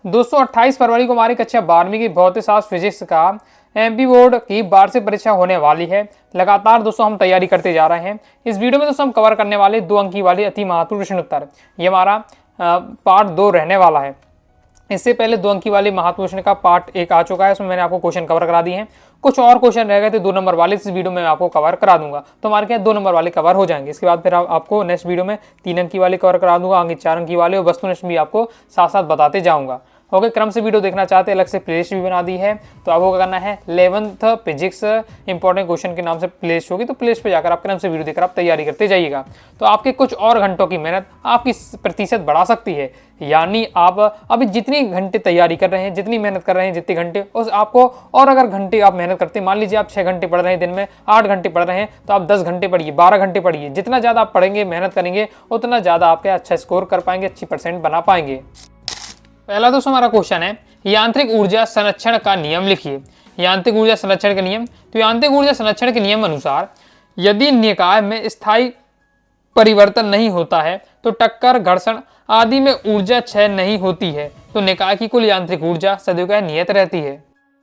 दोस्तों 28 फरवरी को हमारी कक्षा 12वीं की भौतिक शास्त्र फिजिक्स का एमपी बोर्ड की वार्षिक परीक्षा होने वाली है। लगातार दोस्तों हम तैयारी करते जा रहे हैं। इस वीडियो में दोस्तों हम कवर करने वाले 2 अंक की वाली अति महत्वपूर्ण प्रश्न उत्तर, ये हमारा पार्ट 2 रहने वाला है। इससे पहले 2 अंक की वाली महत्वपूर्ण प्रश्न का पार्ट 1 आ चुका है, उसमें मैंने आपको क्वेश्चन कवर करा दिए हैं। कुछ और क्वेश्चन रह गए थे 2 नंबर वाले, इस वीडियो में मैं आपको कवर करा दूंगा, तो हमारे क्या 2 नंबर वाले कवर हो जाएंगे। इसके बाद फिर आपको नेक्स्ट वीडियो में 3 अंक की वाले कवर करा दूंगा, आगे 4 अंक की वाले और वस्तुनिष्ठ भी आपको साथ साथ बताते जाऊंगा। ओके, क्रम से वीडियो देखना चाहते हैं, अलग से प्लेलिस्ट भी बना दी है, तो आपको क्या करना है 11th फिजिक्स इंपॉर्टेंट क्वेश्चन के नाम से प्लेलिस्ट होगी, तो प्लेलिस्ट पे जाकर आप क्रम से वीडियो देखकर आप तैयारी करते जाइएगा। तो आपके कुछ और घंटों की मेहनत आपकी प्रतिशत बढ़ा सकती है। यानी आप अभी जितनी घंटे तैयारी कर रहे हैं, जितनी मेहनत कर रहे हैं, जितने घंटे, उस आपको और अगर घंटे आप मेहनत करते हैं, मान लीजिए आप 6 घंटे पढ़ रहे हैं, दिन में 8 घंटे पढ़ रहे हैं, तो आप 10 घंटे पढ़िए, 12 घंटे पढ़िए। जितना ज़्यादा आप पढ़ेंगे, मेहनत करेंगे, उतना ज़्यादा आपके अच्छा स्कोर कर पाएंगे, अच्छी % बना पाएंगे। पहला दोस्तों हमारा क्वेश्चन है, यांत्रिक ऊर्जा संरक्षण का नियम लिखिए। यांत्रिक ऊर्जा संरक्षण के नियम, तो यांत्रिक ऊर्जा संरक्षण के नियम अनुसार यदि निकाय में स्थायी परिवर्तन नहीं होता है तो टक्कर, घर्षण आदि में ऊर्जा क्षय नहीं होती है, तो निकाय की कुल यांत्रिक ऊर्जा सदैव नियत रहती है।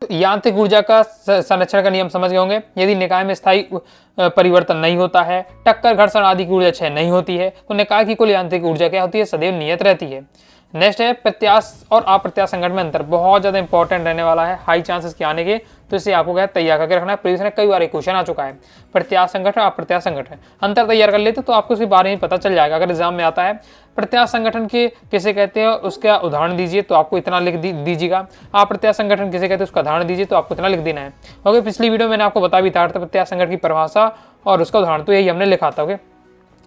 तो यांत्रिक ऊर्जा का संरक्षण का नियम समझ गए होंगे। यदि निकाय में स्थायी परिवर्तन नहीं होता है, टक्कर, घर्षण आदि की ऊर्जा क्षय नहीं होती है, तो निकाय की कुल यांत्रिक ऊर्जा क्या होती है, सदैव नियत रहती है। नेक्स्ट है प्रत्याश और अप्रत्याश संघटन में अंतर, बहुत ज्यादा इंपॉर्टेंट रहने वाला है, हाई चांसेस के आने के, तो इसे आपको क्या तैयार करके रखना है। प्रीवियस में कई बार एक क्वेश्चन आ चुका है, प्रत्याश संगठन अप्रत्याश संगठन, अंतर तैयार कर लेते तो आपको उसके बारे में पता चल जाएगा। अगर एग्जाम में आता है प्रत्याश संगठन के किसे कहते हैं, उसका उदाहरण दीजिए, तो आपको इतना लिख दीजिएगा। अप्रत्याश संगठन किसे कहते हैं, उसका उदाहरण दीजिए, तो आपको इतना लिख देना है। ओके, पिछली वीडियो मैंने आपको बता भी था प्रत्याश संगठन की परिभाषा और उसका उदाहरण, तो यही हमने लिखा था। ओके,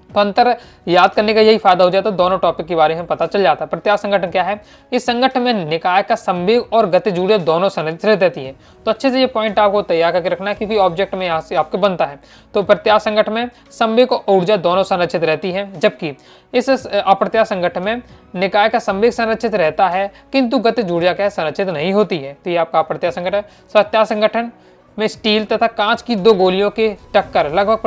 तो अंतर याद करने का यही फायदा हो जाता है, दोनों टॉपिक के बारे में पता चल जाता है। प्रत्याश संगठन क्या है, इस संगठन में निकाय का संवेग और गतिज ऊर्जा दोनों संरक्षित रहती है। तो अच्छे से ये पॉइंट आपको तैयार करके रखना है, क्योंकि ऑब्जेक्ट में यहाँ से आपके बनता है। तो प्रत्याश संगठन में संवेग और ऊर्जा दोनों संरक्षित रहती है, जबकि इस अप्रत्याश संगठन में निकाय का संवेग संरक्षित रहता है किंतु गतिज ऊर्जा क्या संरक्षित नहीं होती है। तो ये आपका अप्रत्याश संगठन। प्रत्याश संगठन में स्टील तथा कांच की 2 गोलियों के टक्कर लगभग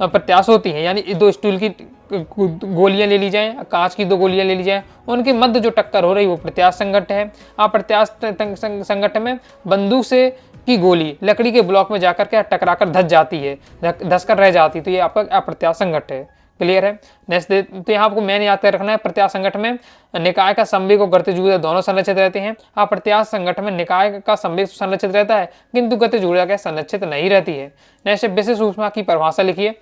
प्रत्याश होती है, यानी 2 स्टील की गोलियां ले ली जाएं, कांच की 2 गोलियां ले ली जाएं, उनके मध्य जो टक्कर हो रही वो प्रत्याश संगठन है। अप्रत्याश संगठन में बंदूक से की गोली लकड़ी के ब्लॉक में जाकर के टकराकर धस जाती है, धसकर रह जाती है, तो ये आपका अप्रत्याश संगठन है। क्लियर है। नेक्स्ट तो यहाँ आपको मैंने याद कर रखना है, प्रत्याश संगठन में निकाय का संवेग और गतिज ऊर्जा दोनों संरक्षित रहते हैं। अप्रत्याश संगठन में निकाय का संवेग संरक्षित रहता है किंतु गतिज ऊर्जा क्या संरक्षित नहीं रहती है। नेक्स्ट विशिष्ट ऊष्मा की परिभाषा लिखिए।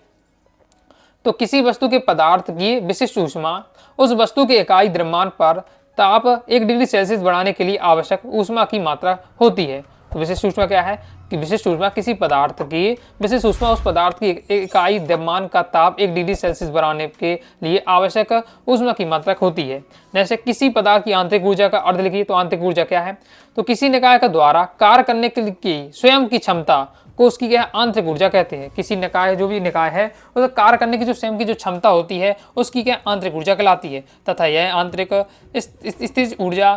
तो किसी वस्तु के पदार्थ की विशिष्ट ऊष्मा उस वस्तु के इकाई द्रव्यमान पर ताप 1 डिग्री सेल्सियस बढ़ाने के लिए आवश्यक ऊष्मा की मात्रा होती है। तो विशिष्ट ऊष्मा क्या है कि विशिष्ट ऊष्मा किसी पदार्थ की विशिष्ट ऊष्मा उस पदार्थ की इकाई द्रव्यमान का ताप 1 डिग्री सेल्सियस बढ़ाने के लिए आवश्यक ऊष्मा की मात्रा होती है। जैसे किसी पदार्थ की आंतरिक ऊर्जा का अर्थ लिखिए। तो आंतरिक ऊर्जा क्या है, तो किसी निकाय का द्वारा कार्य करने के लिए स्वयं की क्षमता को उसकी क्या है आंतरिक ऊर्जा कहते हैं। किसी निकाय, जो भी निकाय है, उसका कार्य करने की जो स्वयं की जो क्षमता होती है उसकी क्या आंतरिक ऊर्जा कहलाती है, तथा यह आंतरिक स्थितिज ऊर्जा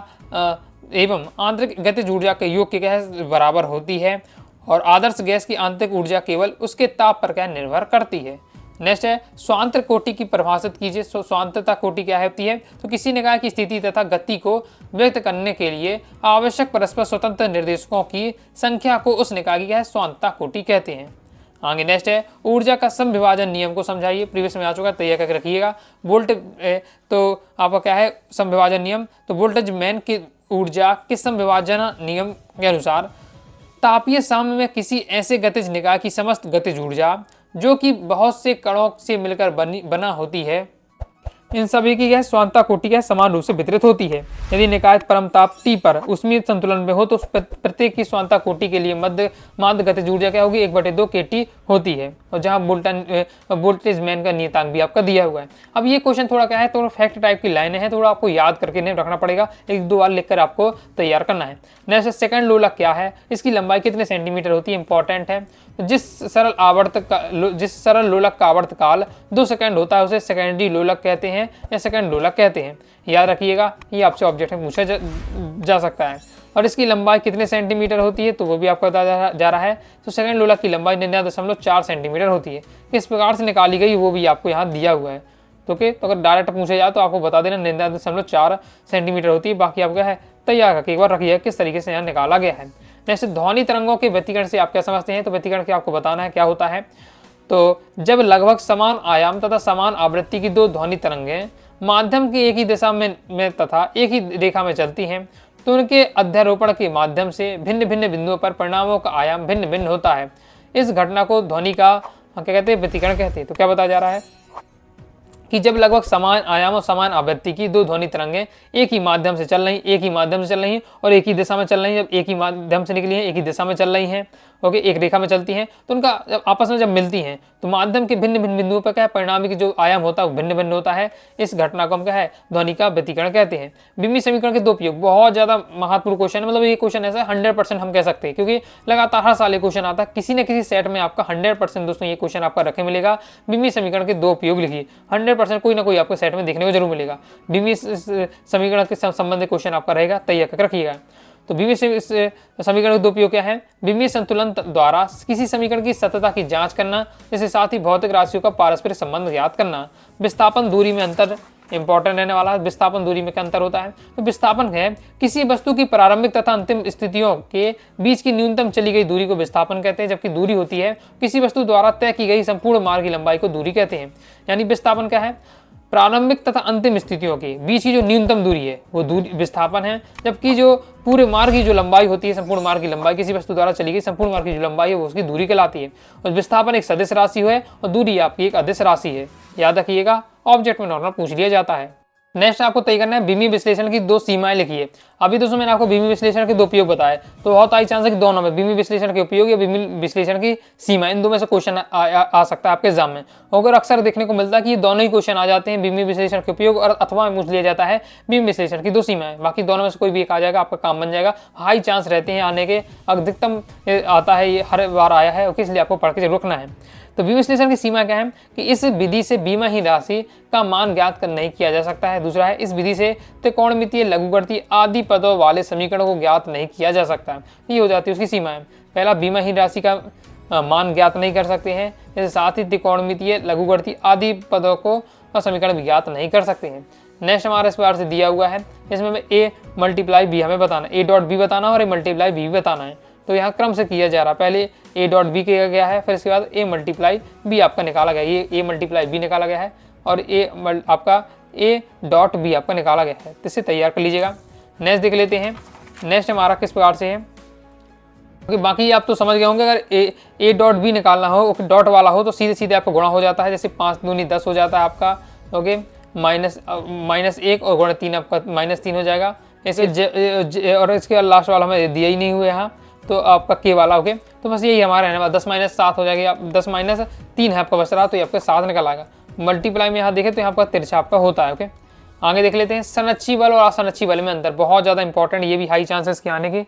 एवं आंतरिक गतिज ऊर्जा के योग के क्या है बराबर होती है, और आदर्श गैस की आंतरिक ऊर्जा केवल उसके ताप पर क्या निर्भर करती है। नेक्स्ट है स्वांतर कोटि की परिभाषित कीजिए। स्वांतरता कोटि क्या होती है, तो किसी निकाय की स्थिति तथा गति को व्यक्त करने के लिए आवश्यक परस्पर स्वतंत्र निर्देशकों की संख्या को उस निकाय की क्या है स्वांतरता कोटि कहते हैं। आगे नेक्स्ट है ऊर्जा का समविभाजन नियम को समझाइए। प्रीवियस में आ चुका, तैयार करके रखिएगा। वोल्टेज तो आपका क्या है समविभाजन नियम, तो वोल्टेज मैन की ऊर्जा के समविभाजन नियम के अनुसार तापीय साम्य में किसी ऐसे गतिज निकाय की समस्त गतिज ऊर्जा जो कि बहुत से कणों से मिलकर बना होती है, इन सभी की यह स्वांतता कोटि क्या समान रूप से वितरित होती है। यदि निकाय परम ताप T पर उष्मीय संतुलन में हो तो प्रत्येक की स्वांतता कोटि के लिए माध्य गतिज ऊर्जा क्या होगी 1/2 kT होती है, और जहां वोल्टेज मैन का नियतांक भी आपका दिया हुआ है। अब ये क्वेश्चन थोड़ा क्या है, थोड़ा फैक्ट टाइप की लाइनें हैं, थोड़ा आपको याद करके नहीं रखना पड़ेगा, 1-2 बार लिखकर आपको तैयार करना है। नेक्स्ट सेकंड लोलक क्या है, इसकी लंबाई कितने सेंटीमीटर होती है, इंपॉर्टेंट है। जिस सरल लोलक का आवर्त काल 2 सेकंड होता है उसे सेकेंडरी लोलक कहते हैं या सेकंड लोलक कहते हैं। याद रखिएगा, ये आपसे ऑब्जेक्ट में पूछा जा सकता है। और इसकी लंबाई कितने सेंटीमीटर होती है, तो वो भी आपको बताया जा रहा है। तो सेकंड लोलक की लंबाई 99.4 सेंटीमीटर होती है। किस प्रकार से निकाली गई वो भी आपको यहाँ दिया हुआ है, ओके, तो अगर डायरेक्ट पूछे जाए तो आपको बता देना 99.4 सेंटीमीटर होती है। बाकी आप क्या है तैयार करके एक बार रखिए किस तरीके से यहाँ निकाला गया है। नेक्स्ट, ध्वनि तरंगों के व्यतिकरण से आप क्या समझते हैं, तो व्यतिकरण के आपको बताना है क्या होता है। तो जब लगभग समान आयाम तथा समान आवृत्ति की दो ध्वनि तरंगें माध्यम की एक ही दिशा में तथा एक ही रेखा में चलती हैं तो उनके अध्यारोपण के माध्यम से भिन्न भिन्न बिंदुओं पर परिणामों का आयाम भिन्न भिन्न होता है। इस घटना को ध्वनि का क्या कहते हैं, व्यतिकरण कहते हैं। तो क्या बताया जा रहा है कि जब लगभग समान आयाम और समान आवृत्ति की दो ध्वनि तरंगें एक ही माध्यम से चल रही हैं और एक ही दिशा में चल रही हैं, जब एक ही माध्यम से निकली हैं एक ही दिशा में चल रही हैं, ओके, एक रेखा में चलती हैं, तो उनका जब आपस में जब मिलती हैं तो माध्यम के भिन्न भिन्न बिंदुओं पर क्या है परिणामी की जो आयाम होता है वो भिन्न भिन्न होता है। इस घटना को हम क्या है ध्वनि का व्यतिकरण कहते हैं। बिंबी समीकरण के दो उपयोग बहुत ज्यादा महत्वपूर्ण क्वेश्चन है, मतलब ये क्वेश्चन ऐसा 100% हम कह सकते हैं क्योंकि लगातार हर साल ये क्वेश्चन आता है, किसी न किसी सेट में आपका 100% दोस्तों ये क्वेश्चन आपका रखे मिलेगा। बिंबी समीकरण के दो उपयोग लिखिए, 100% कोई ना कोई आपको सेट में देखने को जरूर मिलेगा। बिंबी समीकरण के संबंधित क्वेश्चन आपका रहेगा, तैयार करके रखिएगा। तो बिंबी समीकरण के दो उपयोग क्या है, बिंबी संतुलन द्वारा किसी समीकरण की सततता की जांच करना, इसके साथ ही भौतिक राशियों का पारस्परिक संबंध ज्ञात करना। विस्थापन दूरी में अंतर इंपॉर्टेंट रहने वाला है। विस्थापन दूरी में क्या अंतर होता है, तो विस्थापन है किसी वस्तु की प्रारंभिक तथा अंतिम स्थितियों के बीच की न्यूनतम चली गई दूरी को विस्थापन कहते हैं, जबकि दूरी होती है किसी वस्तु द्वारा तय की गई संपूर्ण मार्ग की लंबाई को दूरी कहते हैं। यानी विस्थापन क्या है, प्रारंभिक तथा अंतिम स्थितियों के बीच की जो न्यूनतम दूरी है वो दूरी विस्थापन है, जबकि जो पूरे मार्ग की जो लंबाई होती है, संपूर्ण मार्ग की लंबाई, किसी वस्तु द्वारा चली गई संपूर्ण मार्ग की जो लंबाई है वो उसकी दूरी कहलाती है। और विस्थापन एक सदिश राशि है और दूरी आपकी एक अदिश राशि है, याद रखिएगा, ऑब्जेक्ट में नॉर्मल पूछ लिया जाता है। नेक्स्ट आपको तय करना है बिंबी विश्लेषण की दो सीमाएं लिखिए। अभी दोस्तों मैंने आपको बिंबी विश्लेषण के दो उपयोग बताए, तो बहुत हाई चांस है कि दोनों में बिंबी विश्लेषण के उपयोग या बिंबी विश्लेषण की सीमा, इन दो में से क्वेश्चन आ सकता है आपके एग्जाम में। अगर अक्सर देखने को मिलता है कि ये दोनों ही क्वेश्चन आ जाते हैं, बिंबी विश्लेषण के उपयोग और अथवा पूछ लिया जाता है बिंबी विश्लेषण की दो सीमाएं, बाकी दोनों में से कोई भी एक आ जाएगा, आपका काम बन जाएगा। हाई चांस रहते हैं आने के, अधिकतम आता है, ये हर बार आया है, इसलिए आपको पढ़ के रखना है। तो बिंबी विश्लेषण की सीमा क्या है कि इस विधि से बीमाहीन राशि का मान ज्ञात नहीं किया जा सकता है। दूसरा है इस विधि से त्रिकोणमितीय, लघुगणितीय आदि पदों वाले समीकरण को ज्ञात नहीं किया जा सकता है। ये हो जाती है उसकी सीमा है। पहला, बीमाहीन राशि का मान ज्ञात नहीं कर सकते हैं, इसके साथ ही त्रिकोणमितीय, लघुगणितीय आदि पदों को समीकरण भी ज्ञात नहीं कर सकते हैं। नेक्स्ट हमारे इस बार से दिया हुआ है, इसमें हमें ए मल्टीप्लाई बी हमें बताना, ए डॉट बी बताना और ए मल्टीप्लाई बी बताना है। तो यहाँ क्रम से किया जा रहा है, पहले ए डॉट बी किया गया है, फिर इसके बाद ए मल्टीप्लाई बी आपका निकाला गया, ये ए मल्टीप्लाई बी निकाला गया है और आपका ए डॉट बी आपका निकाला गया है। तो इसे तैयार कर लीजिएगा। नेक्स्ट देख लेते हैं, नेक्स्ट हमारा किस प्रकार से है। ओके, बाकी आप तो समझ गए होंगे, अगर ए डॉट बी निकालना हो, डॉट वाला हो तो सीधे सीधे आपका गुणा हो जाता है, जैसे 5 दूनी 10 हो जाता है आपका, ओके, माइनस 1 और गुणा 3 आपका -3 हो जाएगा। ऐसे और इसके लास्ट वाला हमें दिया ही नहीं हुआ यहाँ, तो आपका के वाला, ओके, तो बस यही हमारा रहने वाला 10 - 7 हो जाएगी, 10 - 3 है आपका बच रहा, तो ये आपका 7 निकल आएगा। मल्टीप्लाई में यहाँ देखें तो यहाँ पर तिरछा आपका होता है, ओके। आगे देख लेते हैं संरक्षी बल और असंरक्षी बल में अंतर, बहुत ज्यादा इंपॉर्टेंट, ये भी हाई चांसेस के आने के।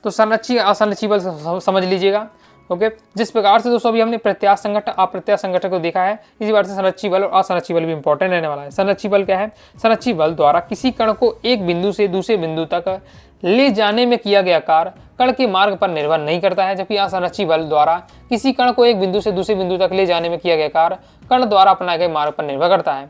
तो संरक्षी असंरक्षी बल समझ लीजिएगा, ओके। जिस प्रकार से दोस्तों अभी हमने प्रत्यास्थ संघटन अप्रत्यास्थ संघटन को देखा है, इसी बार से संरक्षी बल और असंरक्षी बल भी इंपॉर्टेंट रहने वाला है। संरक्षी बल क्या है, संरक्षी बल द्वारा किसी कण को एक बिंदु से दूसरे बिंदु तक ले जाने में किया गया कार्य कण के मार्ग पर निर्भर नहीं करता है, जबकि असंरक्षी बल द्वारा किसी कण को एक बिंदु से दूसरे बिंदु तक ले जाने में किया गया कार्य कण द्वारा अपनाए गए मार्ग पर निर्भर करता है।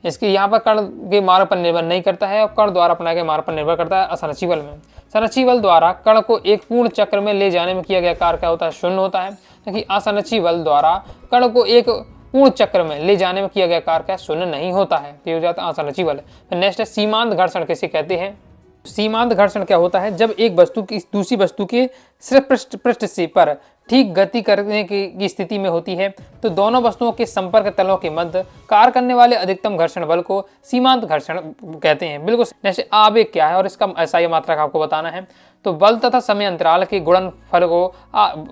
इसके यहाँ पर कण के मार्ग पर निर्भर नहीं करता है और कण द्वारा अपनाए गए मार्ग पर निर्भर करता है असंरक्षी बल में। संरक्षी बल द्वारा कण को एक पूर्ण चक्र में ले जाने में किया गया कार्य क्या होता है, शून्य होता है, जबकि असंरक्षी बल द्वारा कण को एक पूर्ण चक्र में ले जाने में किया गया कार्य क्या शून्य नहीं होता है, तो ये हो जाता है असंरक्षी बल। नेक्स्ट है सीमांत घर्षण किसे कहते हैं। सीमांत घर्षण क्या होता है, जब एक वस्तु की दूसरी वस्तु के सिर्फ पृष्ठ से पर ठीक गति करने की स्थिति में होती है तो दोनों वस्तुओं के संपर्क तलों के मध्य कार्य करने वाले अधिकतम घर्षण बल को सीमांत घर्षण कहते हैं। बिल्कुल। जैसे आवेग क्या है और इसका एसआई मात्रक आपको बताना है, तो बल तथा समय अंतराल के गुणनफल को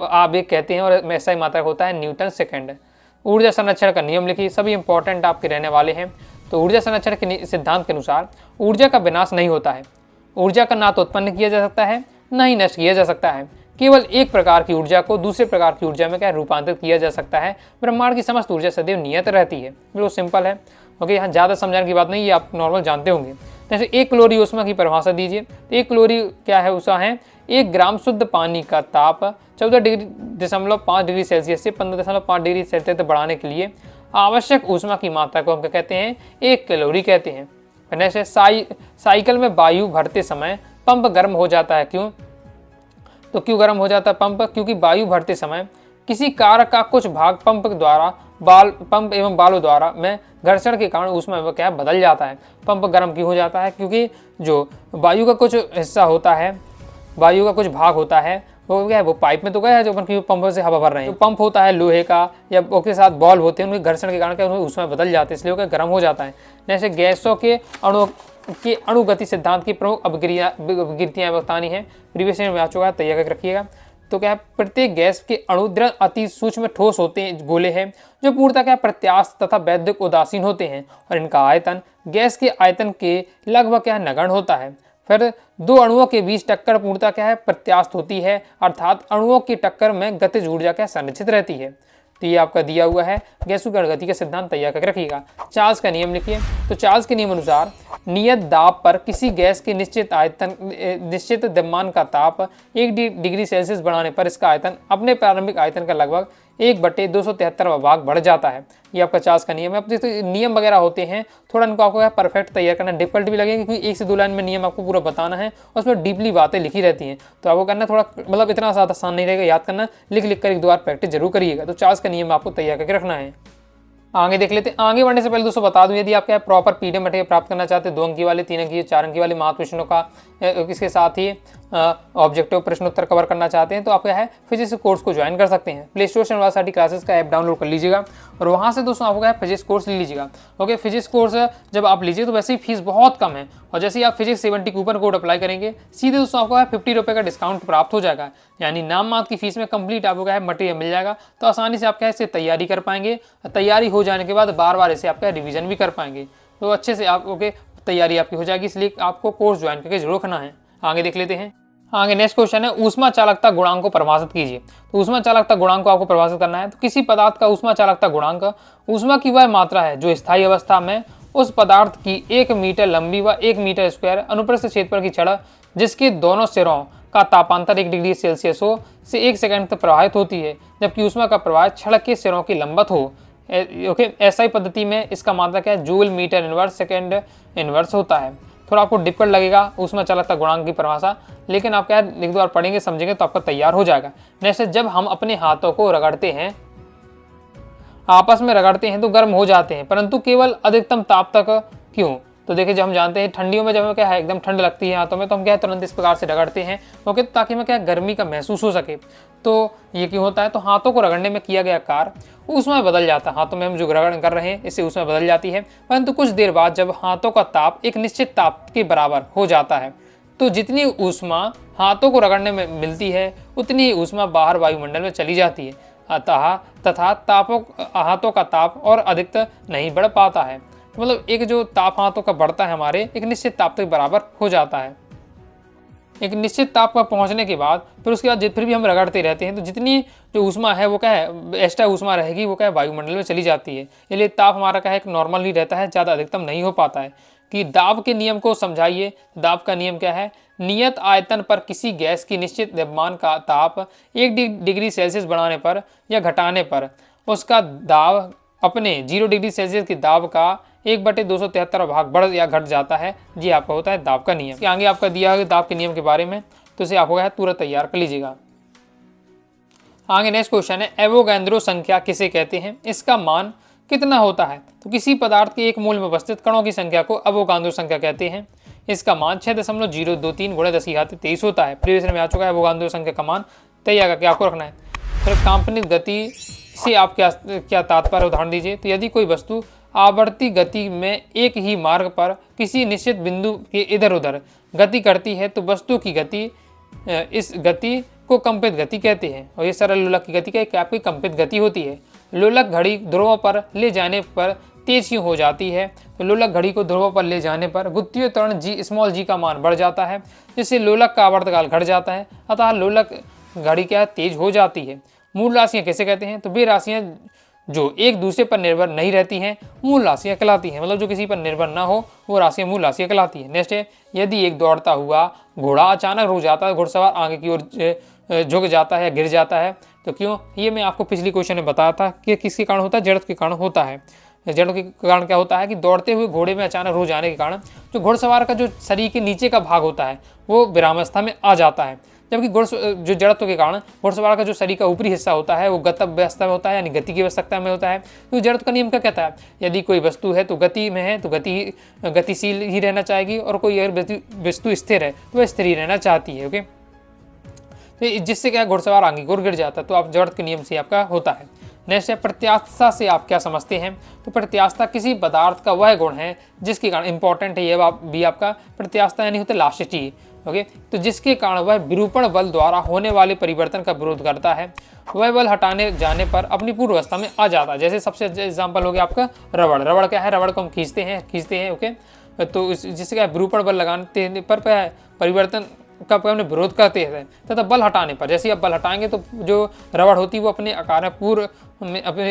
आवेग कहते हैं और एसआई मात्रक होता है न्यूटन सेकेंड। ऊर्जा संरक्षण का नियम लिखिए, सभी इंपॉर्टेंट आपके रहने वाले हैं। तो ऊर्जा संरक्षण के सिद्धांत के अनुसार ऊर्जा का विनाश नहीं होता है, ऊर्जा का ना तो उत्पन्न किया जा सकता है ना ही नष्ट किया जा सकता है, केवल एक प्रकार की ऊर्जा को दूसरे प्रकार की ऊर्जा में क्या रूपांतरित किया जा सकता है। ब्रह्मांड की समस्त ऊर्जा सदैव नियत रहती है, बिल्कुल सिंपल है, ओके। यहाँ ज़्यादा समझाने की बात नहीं, ये आप नॉर्मल जानते होंगे। जैसे एक कैलोरी ऊष्मा की परिभाषा दीजिए, तो एक कैलोरी क्या है, उसका है 1 ग्राम शुद्ध पानी का ताप 14.5 डिग्री सेल्सियस से 15.5 डिग्री सेल्सियस तक बढ़ाने के लिए आवश्यक ऊष्मा की मात्रा को हम क्या कहते हैं, 1 कैलोरी कहते हैं। नेक्स्ट है साइकिल में वायु भरते समय पंप गर्म हो जाता है, क्यों? तो क्यों गर्म हो जाता है पंप? क्योंकि वायु भरते समय किसी कारक का कुछ भाग पंप एवं बालों द्वारा में घर्षण के कारण ऊष्मा क्या बदल जाता है। पंप गर्म क्यों हो जाता है? क्योंकि जो वायु का कुछ हिस्सा होता है, वायु का कुछ भाग होता है, वो क्या है, वो पाइप में तो गया है जो अपन पंप से हवा भर रहे हैं। तो पंप होता है लोहे का या उसके साथ बॉल होते हैं, उनके घर्षण के कारण क्या उसमें बदल जाते हैं, इसलिए वो गर्म हो जाता है। जैसे गैसों के अणुगति सिद्धांत की प्रमुख अपकृतियां बतानी है, प्रीवियस में आ चुका है, तैयार करके रखिएगा। तो क्या है, प्रत्येक गैस के अणु द्रव अति सूक्ष्म ठोस होते हैं, गोले हैं जो पूर्णतः क्या प्रत्यास्थ तथा वैद्युत उदासीन होते हैं, और इनका आयतन गैस के आयतन के लगभग क्या नगण्य होता है। फिर दो अणुओं के बीच टक्कर पूर्णतः क्या है प्रत्यास्थ होती है, अर्थात अणुओं की टक्कर में गतिज ऊर्जा क्या संरक्षित रहती है। तो ये आपका दिया हुआ है गैसों की गति का सिद्धांत, तैयार करके रखिएगा। चार्ल्स का नियम लिखिए। तो चार्ल्स के नियम अनुसार नियत दाब पर किसी गैस के निश्चित द्रव्यमान का ताप 1 डिग्री सेल्सियस बढ़ाने पर इसका आयतन अपने प्रारंभिक आयतन का लगभग 1/273 भाग बढ़ जाता है। ये आपका चार्ल्स का नियम है। अब जैसे नियम वगैरह होते हैं, थोड़ा इनको आपको परफेक्ट तैयार करना डिफिकल्ट भी लगेगा, क्योंकि 1 से 2 लाइन में नियम आपको पूरा बताना है और उसमें डीपली बातें लिखी रहती हैं, तो आपको करना थोड़ा मतलब इतना ज़्यादा आसान नहीं रहेगा याद करना, लिख कर 1-2 बार प्रैक्टिस जरूर करिएगा। तो चार्ल्स का नियम आपको तैयार करके रखना है। आगे देख लेते हैं। आगे बढ़ने से पहले दोस्तों बता दूं, यदि आप क्या प्रॉपर पीडीएफ मटेरियल प्राप्त करना चाहते हैं, 2 अंकी वाले, 3 अंकी, 4 अंकी वाले महत्व प्रश्नों का, इसके साथ ही ऑब्जेक्टिव प्रश्नोत्तर कवर करना चाहते हैं, तो आप क्या है फिजिक्स कोर्स को ज्वाइन कर सकते हैं। प्ले स्टोर से यूनिवर्सिटी क्लासेस का ऐप डाउनलोड कर लीजिएगा और वहाँ से दोस्तों आपको क्या है फिजिक्स कोर्स ले लीजिएगा। ओके, फिजिक्स कोर्स जब आप लीजिए तो वैसे ही फीस बहुत कम है, और जैसे ही आप फिजिक्स 70 कूपन कोड अप्लाई करेंगे, सीधे दोस्तों आपको 50 रुपये का डिस्काउंट प्राप्त हो जाएगा, यानी नाम मात्र की फीस में कंप्लीट आपको क्या है मटेरियल मिल जाएगा। तो आसानी से आप क्या इससे तैयारी कर पाएंगे, तैयारी हो जाने के बाद बार बार इसे आप क्या रिविजन भी कर पाएंगे, तो अच्छे से आप ओके तैयारी आपकी हो जाएगी। इसलिए आपको कोर्स ज्वाइन करके जरूर रखना है। आगे देख लेते हैं। आगे नेक्स्ट क्वेश्चन है, ऊष्मा चालकता गुणांक को परिभाषित कीजिए। तो ऊष्मा चालकता गुणांक को आपको परिभाषित करना है। तो किसी पदार्थ का ऊष्मा चालकता गुणांक ऊष्मा की वह मात्रा है जो स्थायी अवस्था में उस पदार्थ की 1 मीटर लंबी व 1 मीटर स्क्वायर अनुप्रस्थ क्षेत्रफल की छड़ जिसके दोनों सिरों का तापांतर 1 डिग्री सेल्सियस हो से 1 सेकंड तक प्रवाहित होती है, जबकि ऊष्मा का प्रवाह छड़ के सिरों की लंबत हो। ओके, एसआई पद्धति में इसका मात्रा क्या है, joule metre inverse second inverse होता है। थोड़ा आपको डिफिकल्ट लगेगा ऊष्मा चालकता गुणांक की परिभाषा, लेकिन आप क्या एक 2 बार पढ़ेंगे समझेंगे तो आपका तैयार हो जाएगा। नेक्स्ट, जब हम अपने हाथों को रगड़ते हैं, आपस में रगड़ते हैं तो गर्म हो जाते हैं, परंतु केवल अधिकतम ताप तक क्यों? तो देखिए, जब हम जानते हैं ठंडियों में जब हमें क्या है एकदम ठंड लगती है हाथों में, तो हम क्या है तुरंत इस प्रकार से रगड़ते हैं, ओके, ताकि हमें क्या गर्मी का महसूस हो सके। तो ये क्यों होता है? तो हाथों को रगड़ने में किया गया कार्य उसमें बदल जाता है। हाथों में हम जो रगड़ कर रहे हैं इससे उसमें बदल जाती है, परंतु कुछ देर बाद जब हाथों का ताप एक निश्चित ताप के बराबर हो जाता है, तो जितनी ऊष्मा हाथों को रगड़ने में मिलती है उतनी ही ऊष्मा बाहर वायुमंडल में चली जाती है, तथा हाथों का ताप और अधिक नहीं बढ़ पाता है। मतलब एक जो ताप हाथों का बढ़ता है हमारे एक निश्चित ताप के बराबर हो जाता है। एक निश्चित ताप पर पहुंचने के बाद फिर उसके बाद फिर भी हम रगड़ते रहते हैं, तो जितनी जो ऊष्मा है वो क्या है एक्स्ट्रा ऊष्मा रहेगी, वो क्या है वायुमंडल में चली जाती है। इसलिए ताप हमारा क्या है एक नॉर्मल ही रहता है, ज़्यादा अधिकतम नहीं हो पाता है। कि दाब के नियम को समझाइए। दाब का नियम क्या है? नियत आयतन पर किसी गैस की निश्चित द्रव्यमान का ताप 1 डिग्री सेल्सियस बढ़ाने पर या घटाने पर उसका दाब अपने 0 डिग्री सेल्सियस की दाब का 1/273 भाग बढ़ या घट जाता है। ये आपका होता है दाब का नियम। इसके आगे आपका दिया है दाब के नियम के बारे में, तो इसे आपको है तुरंत तैयार कर लीजिएगा। आगे नेक्स्ट क्वेश्चन है, एवोगैड्रो संख्या किसे कहते हैं? इसका मान कितना होता है? तो किसी पदार्थ के एक मूल में उपस्थित कणों की संख्या को एवोगैड्रो संख्या कहते हैं। इसका मान 6.023 × 10⁻23 होता है। प्रीवियस में आ चुका है एवोगैड्रो संख्या का मान, तैयार करके आपको रखना है। फिर काल्पनिक गति से आप क्या तात्पर्य उदाहरण दीजिए। तो यदि कोई वस्तु आवर्ती गति में एक ही मार्ग पर किसी निश्चित बिंदु के इधर उधर गति करती है तो वस्तु की गति, इस गति को कंपित गति कहते हैं। और ये सरल लोलक की गति क्या आपकी कंपित गति होती है। लोलक घड़ी ध्रुवों पर ले जाने पर तेज क्यों हो जाती है? तो लोलक घड़ी को ध्रुवों पर ले जाने पर गुरुत्वीय त्वरण g का मान बढ़ जाता है, जिससे लोलक का आवर्तकाल घट जाता है, अतः लोलक घड़ी क्या तेज हो जाती है। मूल राशियाँ कैसे कहते हैं? तो वे राशियाँ जो एक दूसरे पर निर्भर नहीं रहती हैं मूल राशियाँ कहलाती हैं। मतलब जो किसी पर निर्भर ना हो वो राशियाँ मूल राशियाँ कहलाती है। नेक्स्ट है, यदि एक दौड़ता हुआ घोड़ा अचानक रुक जाता है, घुड़सवार आगे की ओर झुक जाता है या गिर जाता है। तो क्यों, ये मैं आपको पिछली क्वेश्चन में बताया था कि किसके कारण होता है, जड़त्व के कारण होता है। जड़त्व के कारण क्या होता है कि दौड़ते हुए घोड़े में अचानक रुक जाने के कारण जो घुड़सवार का जो शरीर के नीचे का भाग होता है वो विरामावस्था में आ जाता है, जबकि जो जड़त्व के कारण घुड़सवार का जो शरीर का ऊपरी हिस्सा होता है वो गतव्य अवस्था में होता है, यानी गति की अवस्था में होता है। तो जड़त्व का नियम क्या कहता है, यदि कोई वस्तु है तो गति में है तो गतिशील ही रहना चाहेगी, और कोई अगर वस्तु स्थिर है तो वह स्थिर ही रहना चाहती है। ओके, तो जिससे क्या घुड़सवार आगे की ओर गिर जाता है। तो आप जड़त्व के नियम से आपका होता है। नेक्स्ट है प्रत्यास्थता से आप क्या समझते हैं। तो प्रत्यास्थता किसी पदार्थ का वह गुण है जिसके कारण, इंपॉर्टेंट है ये भी आपका, प्रत्यास्थता यानी होता है लास्टिटी। ओके, तो जिसके कारण वह विरूपण बल द्वारा होने वाले परिवर्तन का विरोध करता है, वह बल हटाने जाने पर अपनी पूर्व अवस्था में आ जाता है। जैसे सबसे एग्जाम्पल हो गया आपका रबड़। रबड़ क्या है, रबड़ को हम खींचते हैं। ओके, तो जिससे क्या विरूपण बल लगाने पर परिवर्तन का अपने विरोध करते हैं तथा बल हटाने पर, जैसे आप बल हटाएंगे तो जो रबड़ होती है वो अपने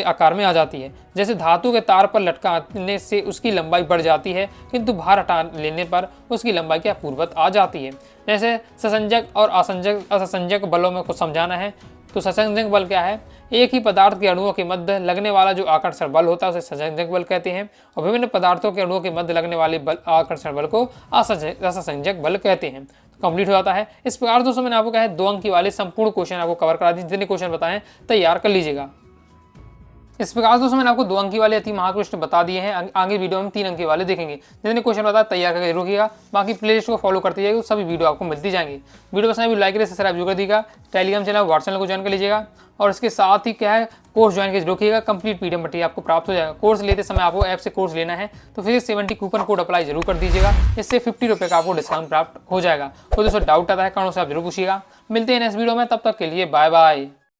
आकार में आ जाती है। जैसे धातु के तार पर लटकाने से उसकी लंबाई बढ़ जाती है, किंतु भार हटा लेने पर उसकी लंबाई क्या पूर्ववत आ जाती है। जैसे ससंजक और असंजक बलों में कुछ समझाना है। तो ससंजक बल क्या है, एक ही पदार्थ के अणुओं के मध्य लगने वाला जो आकर्षण बल होता है उसे ससंजक बल कहते हैं, और विभिन्न पदार्थों के अणुओं के मध्य लगने वाले आकर्षण बल को असंजक बल कहते हैं। कंप्लीट हो जाता है। इस प्रकार दोस्तों मैंने आपको कहा है 2 अंक वाले संपूर्ण क्वेश्चन आपको कवर करा दिए, जितने क्वेश्चन बताएं तैयार कर लीजिएगा। इस प्रकार दोस्तों मैंने आपको 2 अंक वाले अति महान प्रश्न बता दिए हैं। आगे वीडियो में 3 अंक वाले देखेंगे। जितने क्वेश्चन बताया तैयार करके रुकिएगा। बाकी प्लेलिस्ट को फॉलो करते जाइए, सभी वीडियो आपको मिलती जाएंगी। वीडियो पसंद है लाइक करिए, सब्सक्राइब जरूर कर दीजिएगा। टेलीग्राम चैनल व्हाट्सएप चैनल को ज्वाइन कर लीजिएगा, और इसके साथ ही क्या है, कोर्स ज्वाइन करके रखिएगा। कंप्लीट पीडीएफ मटेरियल आपको प्राप्त हो जाएगा। कोर्स लेते समय आपको ऐप से कोर्स लेना है तो फिर 70 कूपन कोड अप्लाई जरूर कर दीजिएगा। इससे 50 रुपये का आपको डिस्काउंट प्राप्त हो जाएगा। कोई दोस्तों डाउट आता है कारणों से आप जरूर पूछिएगा। मिलते हैं नेक्स्ट वीडियो में, तब तक के लिए बाय बाय।